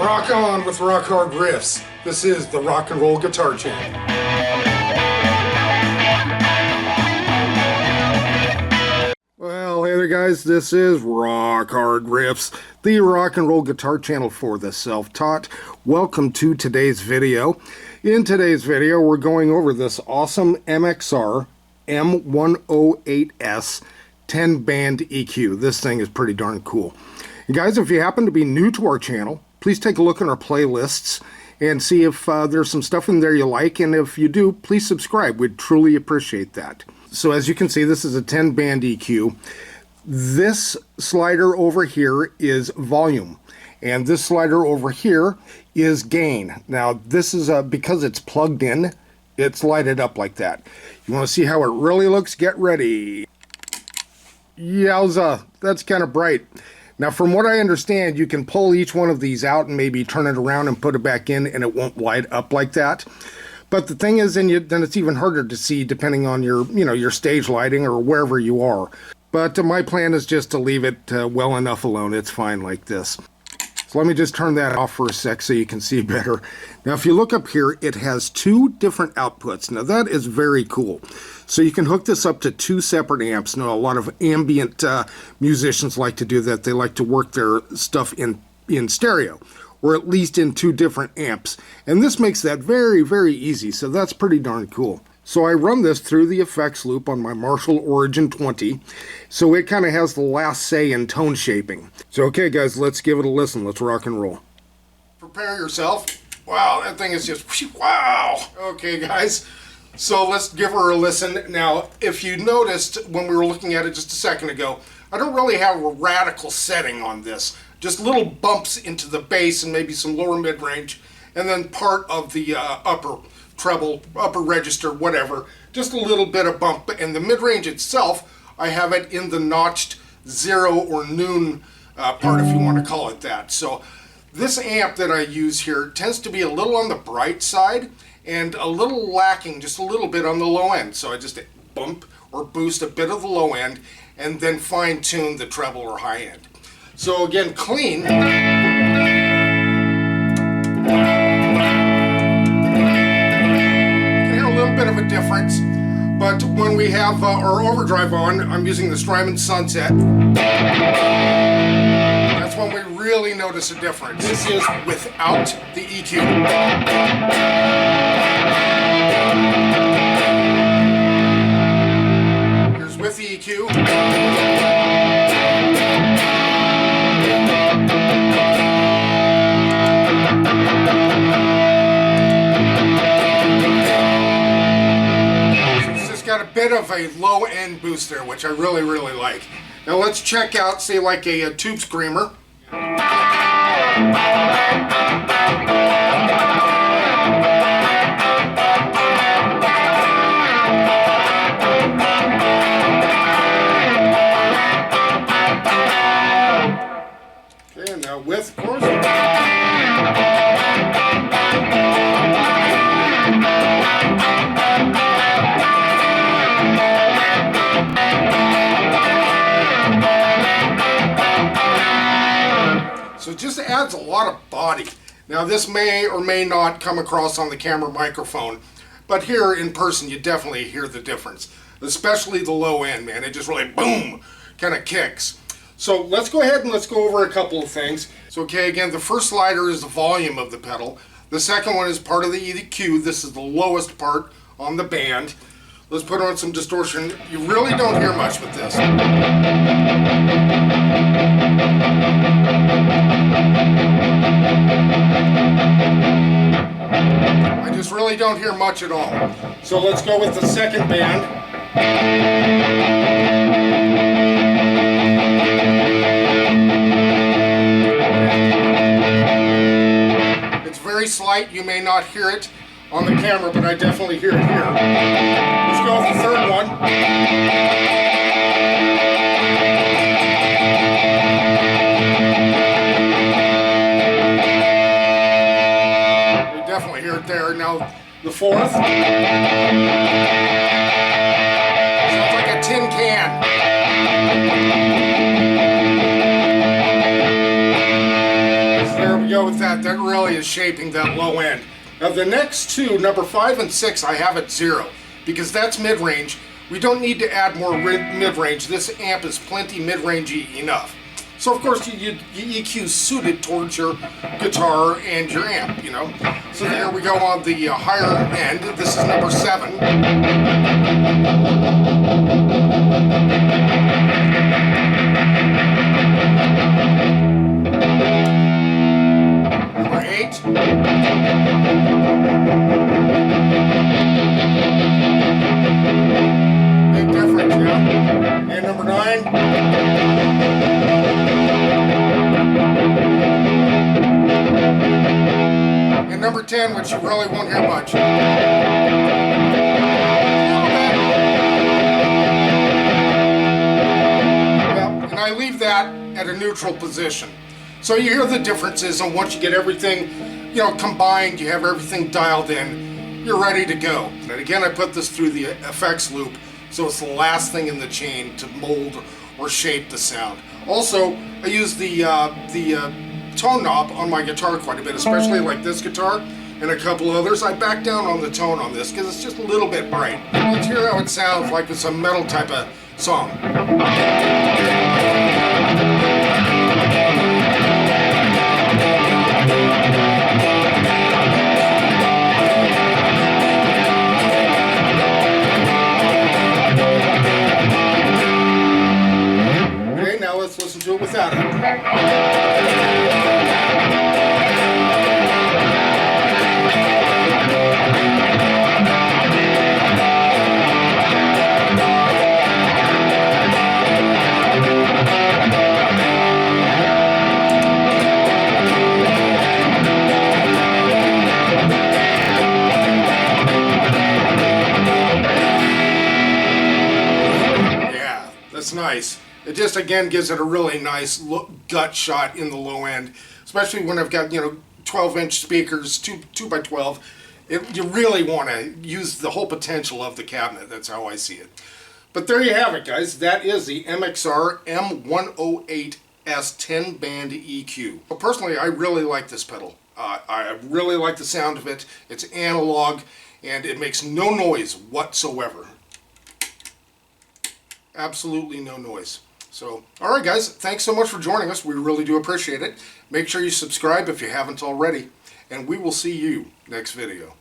Rock on with rock hard riffs. This is the Rock and Roll Guitar Channel. Well, hey there guys, this is Rock Hard Riffs, the Rock and Roll Guitar Channel for the Self-Taught. Welcome to today's video. In today's video, we're going over this awesome MXR M108S 10-band EQ. This thing is pretty darn cool. And guys, if you happen to be new to our channel, please take a look in our playlists and see if there's some stuff in there you like, and if you do, please subscribe. We'd truly appreciate that. So as you can see, this is a 10-band EQ. This slider over here is volume, and this slider over here is gain. Now this is because it's plugged in, it's lighted up like that. You want to see how it really looks? Get ready. Yowza, that's kind of bright. Now, from what I understand, you can pull each one of these out and maybe turn it around and put it back in, and it won't light up like that. But the thing is, then it's even harder to see depending on your, your stage lighting or wherever you are. But my plan is just to leave it well enough alone. It's fine like this. So let me just turn that off for a sec so you can see better. Now, if you look up here, it has two different outputs. Now, that is very cool. So you can hook this up to two separate amps. Now, a lot of ambient musicians like to do that. They like to work their stuff in stereo, or at least in two different amps. And this makes that very, very easy. So that's pretty darn cool. So I run this through the effects loop on my Marshall Origin 20. So it kind of has the last say in tone shaping. So okay guys, let's give it a listen. Let's rock and roll. Prepare yourself. Wow, that thing is just, wow. Okay guys, so let's give her a listen. Now, if you noticed when we were looking at it just a second ago, I don't really have a radical setting on this. Just little bumps into the bass and maybe some lower mid-range, and then part of the upper treble, upper register, whatever. Just a little bit of bump. And the mid-range itself, I have it in the notched zero or noon part, if you want to call it that. So this amp that I use here tends to be a little on the bright side and a little lacking, just a little bit on the low end. So I just bump or boost a bit of the low end and then fine-tune the treble or high end. So again, clean. Bit of a difference, but when we have our overdrive on, I'm using the Strymon Sunset. That's when we really notice a difference. This is without the EQ. Here's with the EQ. Got a bit of a low end boost there, which I really, really like. Now let's check out, say, like a tube screamer. Okay, and now with, of course. So it just adds a lot of body. Now this may or may not come across on the camera microphone, but here in person you definitely hear the difference. Especially the low end, man. It just really, boom, kind of kicks. So let's go ahead and let's go over a couple of things. So okay, again, the first slider is the volume of the pedal. The second one is part of the EQ. This is the lowest part on the band. Let's put on some distortion. You really don't hear much with this. I just really don't hear much at all. So let's go with the second band. It's very slight. You may not hear it on the camera, but I definitely hear it here. Let's go with the third one. We definitely hear it there. Now, the fourth. Sounds like a tin can. So there we go. go with that. That really is shaping that low end. Now the next two, number 5 and 6, I have at 0 because that's mid-range. We don't need to add more mid-range. This amp is plenty mid-rangey enough. So of course you EQ suited towards your guitar and your amp, you know. So there we go on the higher end. This is number 7. Number 8. Big difference, yeah. And number 9. And number 10, which you really won't hear much. Well, and I leave that at a neutral position. So you hear the differences, and once you get everything, you know, combined, you have everything dialed in, you're ready to go. And again, I put this through the effects loop, so it's the last thing in the chain to mold or shape the sound. Also, I use the tone knob on my guitar quite a bit, especially like this guitar and a couple others. I back down on the tone on this because it's just a little bit bright. Let's hear how it sounds like it's a metal type of song. Okay, now let's listen to it without it. That's nice. It just again gives it a really nice gut shot in the low end, especially when I've got, you know, 12-inch speakers, 2 by 12. You really want to use the whole potential of the cabinet. That's how I see it. But there you have it, guys. That is the MXR M108S 10-band EQ. Well, personally, I really like this pedal. I really like the sound of it. It's analog, and it makes no noise whatsoever. Absolutely no noise. So, alright guys, thanks so much for joining us. We really do appreciate it. Make sure you subscribe if you haven't already, and we will see you next video.